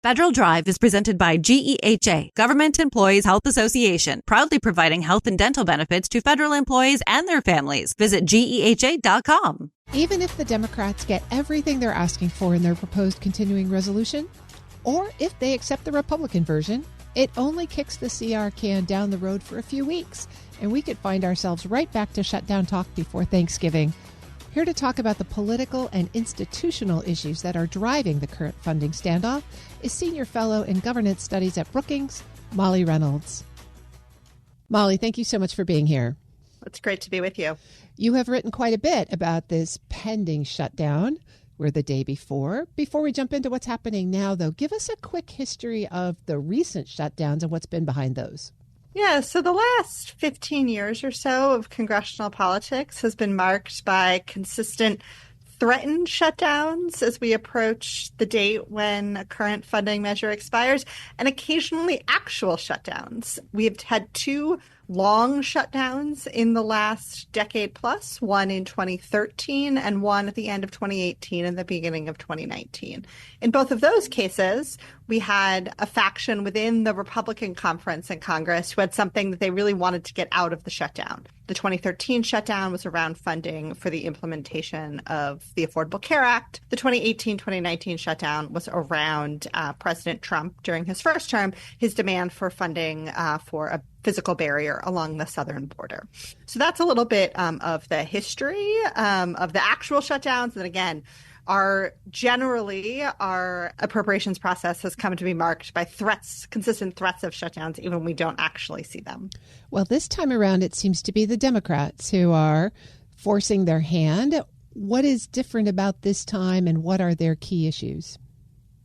Federal Drive is presented by GEHA, Government Employees Health Association, proudly providing health and dental benefits to federal employees and their families. Visit GEHA.com. Even if the Democrats get everything they're asking for in their proposed continuing resolution, or if they accept the Republican version, it only kicks the CR can down the road for a few weeks, and we could find ourselves right back to shutdown talk before Thanksgiving. Here to talk about the political and institutional issues that are driving the current funding standoff is Senior Fellow in Governance Studies at Brookings, Molly Reynolds. Molly, thank you so much for being here. It's great to be with you. You have written quite a bit about this pending shutdown. We're the day before. Before we jump into what's happening now, though, give us a quick history of the recent shutdowns and what's been behind those. Yeah, so the last 15 years or so of congressional politics has been marked by consistent threatened shutdowns as we approach the date when a current funding measure expires, and occasionally actual shutdowns. We've had two long shutdowns in the last decade plus, one in 2013 and one at the end of 2018 and the beginning of 2019. In both of those cases, we had a faction within the Republican conference in Congress who had something that they really wanted to get out of the shutdown. The 2013 shutdown was around funding for the implementation of the Affordable Care Act. The 2018-2019 shutdown was around President Trump during his first term, his demand for funding for a physical barrier along the southern border. So that's a little bit of the history of the actual shutdowns. And again, our appropriations process has come to be marked by consistent threats of shutdowns, even when we don't actually see them. Well, this time around, it seems to be the Democrats who are forcing their hand. What is different about this time, and what are their key issues?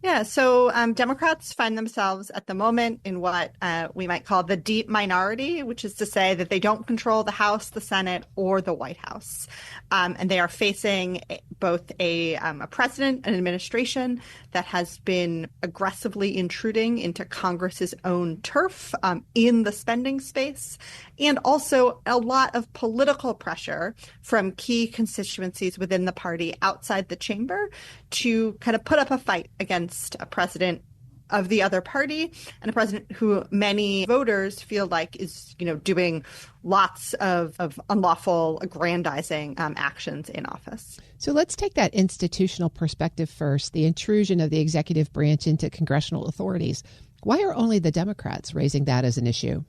Yeah, so Democrats find themselves at the moment in what we might call the deep minority, which is to say that they don't control the House, the Senate, or the White House. And they are facing both a president, an administration that has been aggressively intruding into Congress's own turf in the spending space, and also a lot of political pressure from key constituencies within the party outside the chamber to kind of put up a fight against a president of the other party, and a president who many voters feel like is, doing lots of unlawful aggrandizing actions in office. So let's take that institutional perspective first, the intrusion of the executive branch into congressional authorities. Why are only the Democrats raising that as an issue?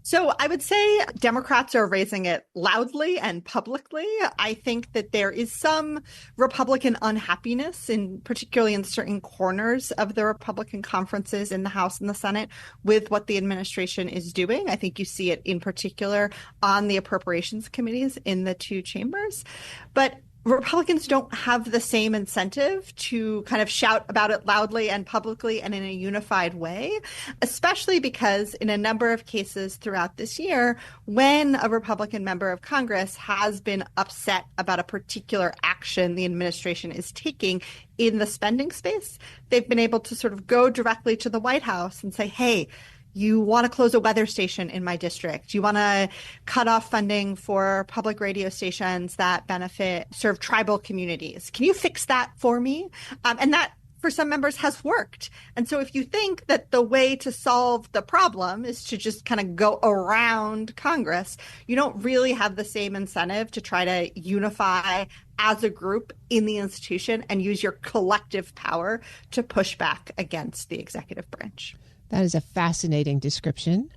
So I would say Democrats are raising it loudly and publicly. I think that there is some Republican unhappiness, particularly in certain corners of the Republican conferences in the House and the Senate, with what the administration is doing. I think you see it in particular on the appropriations committees in the two chambers. But Republicans don't have the same incentive to kind of shout about it loudly and publicly and in a unified way, especially because in a number of cases throughout this year, when a Republican member of Congress has been upset about a particular action the administration is taking in the spending space, they've been able to sort of go directly to the White House and say, hey, you want to close a weather station in my district. You want to cut off funding for public radio stations that serve tribal communities. Can you fix that for me? And that, for some members, has worked. And so if you think that the way to solve the problem is to just kind of go around Congress, you don't really have the same incentive to try to unify as a group in the institution and use your collective power to push back against the executive branch. That is a fascinating description.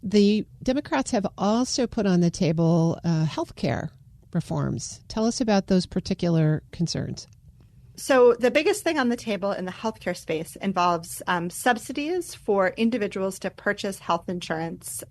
The Democrats have also put on the table health care reforms. Tell us about those particular concerns. So the biggest thing on the table in the healthcare space involves subsidies for individuals to purchase health insurance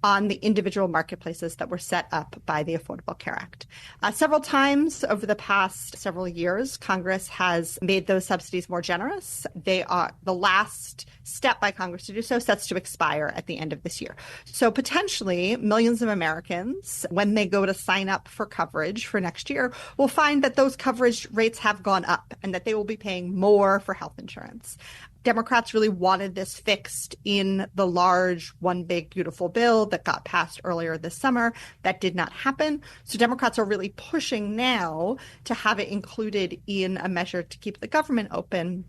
on the individual marketplaces that were set up by the Affordable Care Act. Several times over the past several years, Congress has made those subsidies more generous. They are the last step by Congress to do so sets to expire at the end of this year. So potentially millions of Americans, when they go to sign up for coverage for next year, will find that those coverage rates have gone up and that they will be paying more for health insurance. Democrats really wanted this fixed in the large One Big Beautiful Bill that got passed earlier this summer. That did not happen. So Democrats are really pushing now to have it included in a measure to keep the government open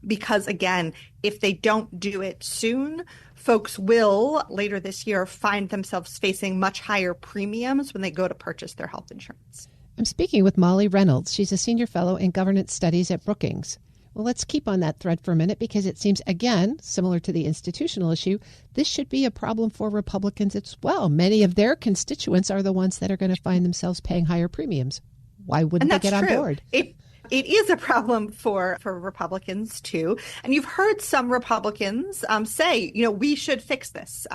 because, again, if they don't do it soon, folks will later this year find themselves facing much higher premiums when they go to purchase their health insurance. I'm speaking with Molly Reynolds. She's a senior fellow in governance studies at Brookings. Well, let's keep on that thread for a minute because it seems, again, similar to the institutional issue, this should be a problem for Republicans as well. Many of their constituents are the ones that are going to find themselves paying higher premiums. Why wouldn't they get on board? It is a problem for Republicans, too. And you've heard some Republicans say, we should fix this.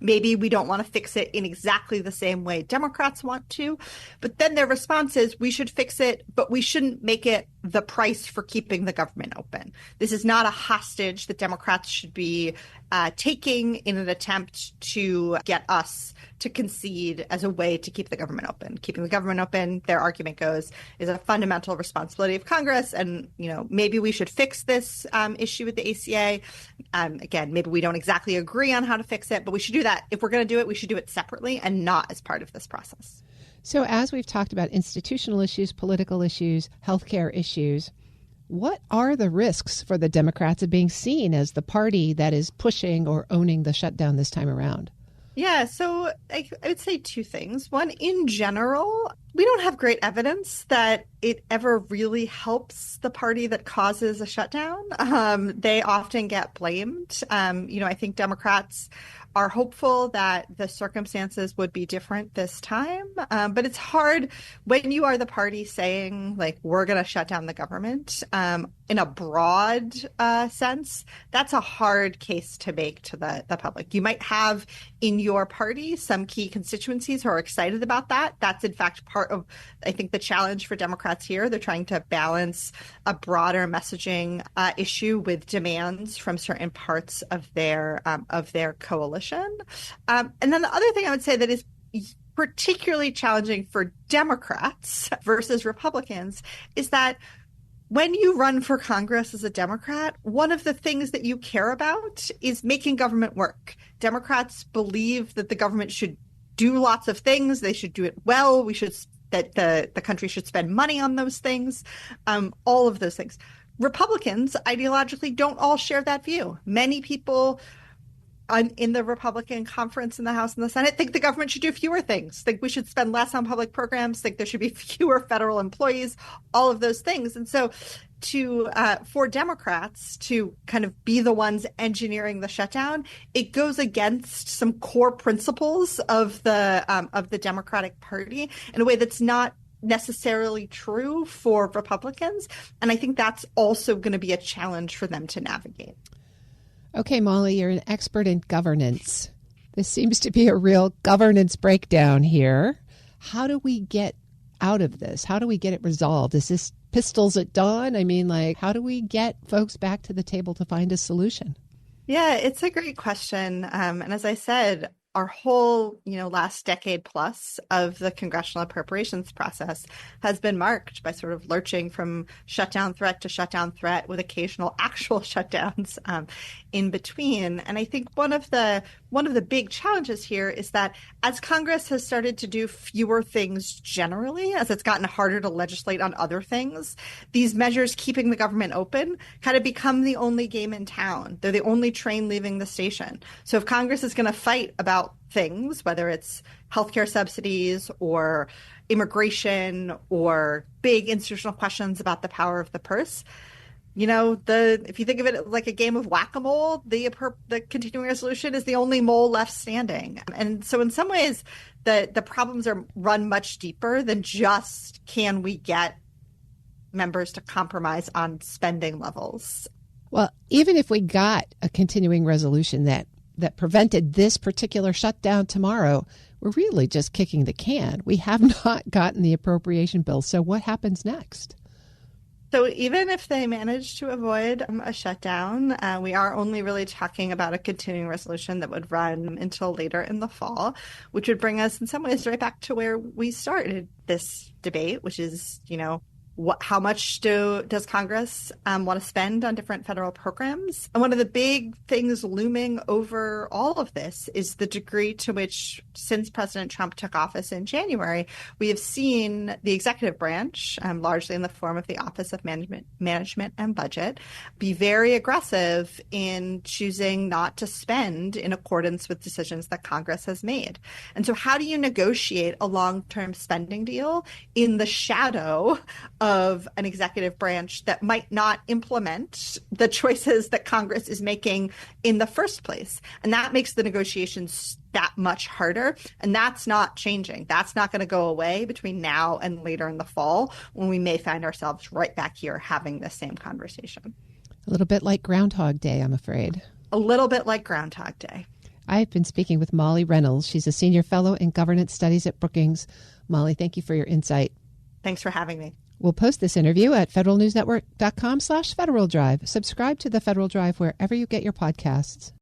Maybe we don't want to fix it in exactly the same way Democrats want to. But then their response is we should fix it, but we shouldn't make it the price for keeping the government open. This is not a hostage that Democrats should be taking in an attempt to get us to concede as a way to keep the government open. Keeping the government open, their argument goes, is a fundamental responsibility of Congress. And, maybe we should fix this issue with the ACA. Again, maybe we don't exactly agree on how to fix it, but we should do that. If we're going to do it, we should do it separately and not as part of this process. So as we've talked about institutional issues, political issues, healthcare issues, what are the risks for the Democrats of being seen as the party that is pushing or owning the shutdown this time around? Yeah, so I would say two things. One, in general, we don't have great evidence that it ever really helps the party that causes a shutdown. They often get blamed. I think Democrats are hopeful that the circumstances would be different this time. But it's hard when you are the party saying, like, we're going to shut down the government in a broad sense. That's a hard case to make to the public. You might have in your party some key constituencies who are excited about that. That's, in fact, part of, I think, the challenge for Democrats here. They're trying to balance a broader messaging issue with demands from certain parts of their coalition. And then the other thing I would say that is particularly challenging for Democrats versus Republicans is that when you run for Congress as a Democrat, one of the things that you care about is making government work. Democrats believe that the government should do lots of things. They should do it well. That the country should spend money on those things, all of those things. Republicans ideologically don't all share that view. Many people in the Republican conference in the House and the Senate think the government should do fewer things, think we should spend less on public programs, think there should be fewer federal employees, all of those things. And so for Democrats to kind of be the ones engineering the shutdown, it goes against some core principles of the Democratic Party in a way that's not necessarily true for Republicans. And I think that's also going to be a challenge for them to navigate. Okay, Molly, you're an expert in governance. This seems to be a real governance breakdown here. How do we get out of this? How do we get it resolved? Is this pistols at dawn? I mean, how do we get folks back to the table to find a solution? Yeah, it's a great question. And as I said, our whole, last decade plus of the congressional appropriations process has been marked by sort of lurching from shutdown threat to shutdown threat with occasional actual shutdowns in between. And I think one of the big challenges here is that as Congress has started to do fewer things generally, as it's gotten harder to legislate on other things, these measures keeping the government open kind of become the only game in town. They're the only train leaving the station. So if Congress is going to fight about things, whether it's healthcare subsidies or immigration or big institutional questions about the power of the purse, if you think of it like a game of whack-a-mole, the continuing resolution is the only mole left standing. And so in some ways, the problems are run much deeper than just can we get members to compromise on spending levels. Well, even if we got a continuing resolution that prevented this particular shutdown tomorrow, we're really just kicking the can. We have not gotten the appropriation bill. So what happens next? So even if they manage to avoid a shutdown, we are only really talking about a continuing resolution that would run until later in the fall, which would bring us in some ways right back to where we started this debate, which is, how much does Congress want to spend on different federal programs? And one of the big things looming over all of this is the degree to which, since President Trump took office in January, we have seen the executive branch, largely in the form of the Office of Management and Budget, be very aggressive in choosing not to spend in accordance with decisions that Congress has made. And so how do you negotiate a long-term spending deal in the shadow of an executive branch that might not implement the choices that Congress is making in the first place? And that makes the negotiations that much harder. And that's not changing. That's not going to go away between now and later in the fall, when we may find ourselves right back here having the same conversation. A little bit like Groundhog Day, I'm afraid. A little bit like Groundhog Day. I've been speaking with Molly Reynolds. She's a senior fellow in governance studies at Brookings. Molly, thank you for your insight. Thanks for having me. We'll post this interview at federalnewsnetwork.com/Federal Drive. Subscribe to the Federal Drive wherever you get your podcasts.